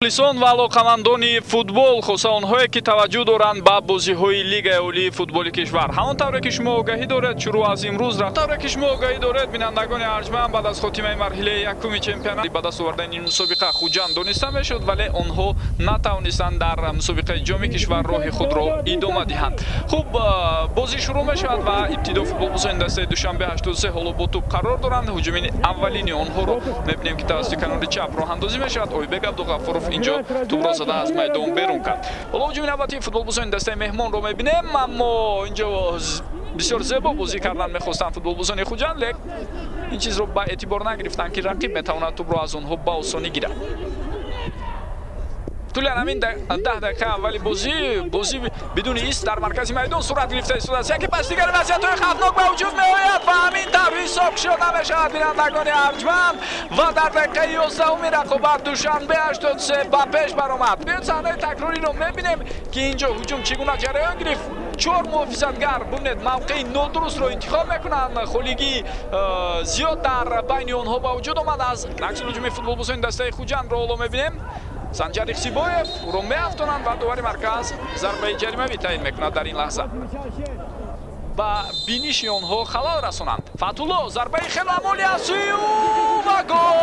мухлисон ва алоқамандони футбол хуса онҳое ки таваҷҷӯҳ доранд ба бозиҳои лигаи олии футболи кишвар ҳамон тавре ки шумо огаҳӣ доред шурӯъ аз имрӯз тавре ки шумо огаҳӣ доред бинандагони арҷманд баъд аз хотимаи марҳилаи якуми чемпионат ба даст овардани ин мусобиқа хуҷанд дониста мешуд вале онҳо натавонистанд дар мусобиқаи ҷоми кишвар роҳи худро идома диҳанд. хуб бозӣ шурӯъ мешавад ва ибтидо футболбозони дастаи душанбе 83 ҳоло бо туп қарор доранд. ҳуҷуми аввалини онҳоро мебинем ки тавассути канори чап роҳандозӣ мешавад. ойбек абдуғафуров инҷо тупро зада аз майдон берун кард. ҳоло ҳуҷуми навбатии футболбозони дастаи меҳмонро мебинем, аммо инҷо бисёр зебо бозӣ кардан мехостанд футболбозони хуҷанд, лек ин чизро ба эътибор нагирифтанд ки рақиб метавонад тупро аз онҳо ба осонӣ гирад. тулиан ҳамин 10 дақиқа аввали бозӣ бидуни ист дар маркази майдон сурат гирифта истодаст. яке пас дигари вазъиятҳои хавфнок ба вуҷуд меояд ва ҳамин тавр ҳисоб шуда мешавад бинандагони арҷманд ва дар дақиқаи 11 рақобат душанбе 83 ба пеш баромад. биёед саҳнаи такрориро мебинем ки инҷо ҳуҷум чӣ гуна ҷараён гирифт. 4 муҳофизатгар бубинед мавқеи нодурустро интихоб мекунанд. холигӣ зиёд дар байни онҳо ба вуҷуд омад. аз аксилҳуҷуми футболбозони дастаи хуҷандро ҳоло мебинем. санҷар ихсибоев ӯро меафтонанд ва дувари марказ зарбаи ҷаримавӣ таъин мекунад. дар ин лаҳза ба биниши онҳо халал расонанд. фатулло зарбаи хело амоли аз сӯи ӯ ва гол!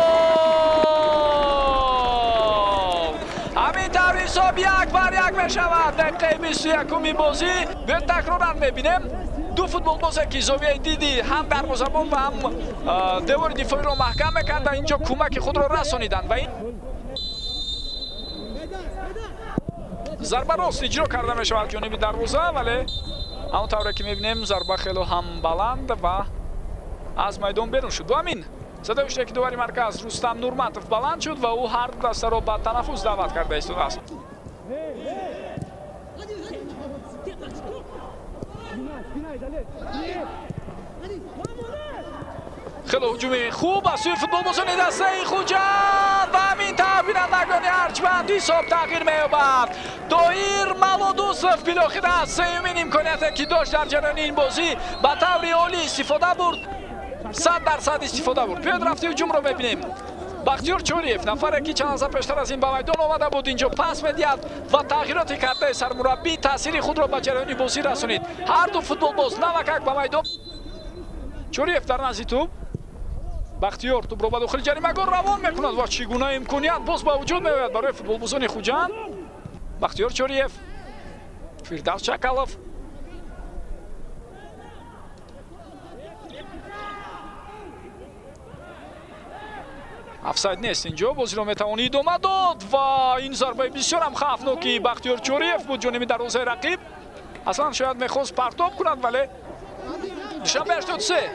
ҳамин тавр ҳисоб 1-1 мешавад. дақиқаи 21 бозӣ биёед такроран мебинем. ду футболбозе ки зовияи диди ҳам дарвозабон ва ҳам девори дифоиро маҳкам мекарда инҷо кӯмаки худро расониданд ва ин зарба рост иҷро карда мешавад ҷониби дарвоза, вале ҳамон тавре ки мебинем зарба хело ҳам баланд ва аз майдон берун шуд. ҳамин садои штеки дувари марказ рустам нурматов баланд шуд ва ӯ ҳар ду дастаро ба танаффус даъват карда истодааст. хело ҳуҷуми хуб аз сӯи футболбозони дастаи хуҷанд ва ҳамин тавр бинандагони арҷманд ҳисоб тағйир меёбад. тоҳир малодусов билохира сеюмин имконияте ки дошт дар ҷараёни ин бозӣ ба таври олӣ истифода бурд. 100% истифода бурд. биёед рафти ҳуҷумро мебинем. бахтиёр чориев нафаре ки чанд лаҳза пештар аз ин ба майдон омада буд инҷо пас медиҳад ва тағйироти кардаи сармураббӣ таъсири худро ба ҷараёни бозӣ расонид. ҳар ду футболбоз навакак ба майдон. чориев дар назди туп. бахтиёр тупро ба дохили ҷаримагор равон мекунад ва чӣ гуна имконият боз ба вуҷуд меояд барои футболбозони хуҷанд. бахтиёр чориев, фирдавс чакалов, офсайд нест инҷо. бозиро метавони идома дод ва ин зарбаи бисёрам хавфноки бахтиёр чориев буд ҷониби дарвозаи рақиб. аслан шояд мехост партоб кунад, вале душанбе 83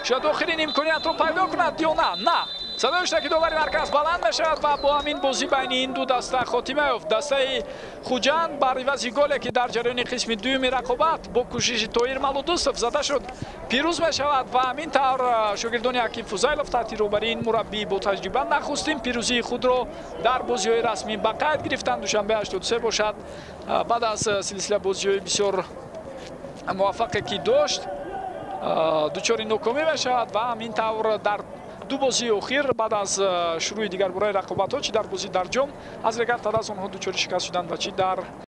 шояд охирин имкониятро пайдо кунад ё на. садои штаки дувари марказ баланд мешавад ва бо ҳамин бозӣ байни ин ду даста хотима ёфт. дастаи хуҷанд бар ивази голе ки дар ҷараёни қисми дуюми рақобат бо кӯшиши тоҳир малодусов зада шуд пирӯз мешавад ва ҳамин тавр шогирдони аким фузайлов таҳти роҳбарии ин мураббии бо таҷриба нахустин пирӯзии худро дар бозиҳои расмӣ ба қайд гирифтанд. душанбе 83 бошад баъд аз силсила бозиҳои бисёр муваффақе ки дошт дучори нокомӣ мешавад ва ҳамин тавр дар ду бозии охир баъд аз шурӯи дигарбораи рақобатҳо чӣ дар бозӣ дар ҷом аз регатад аз онҳо дучори шикаст шуданд ва чӣ дар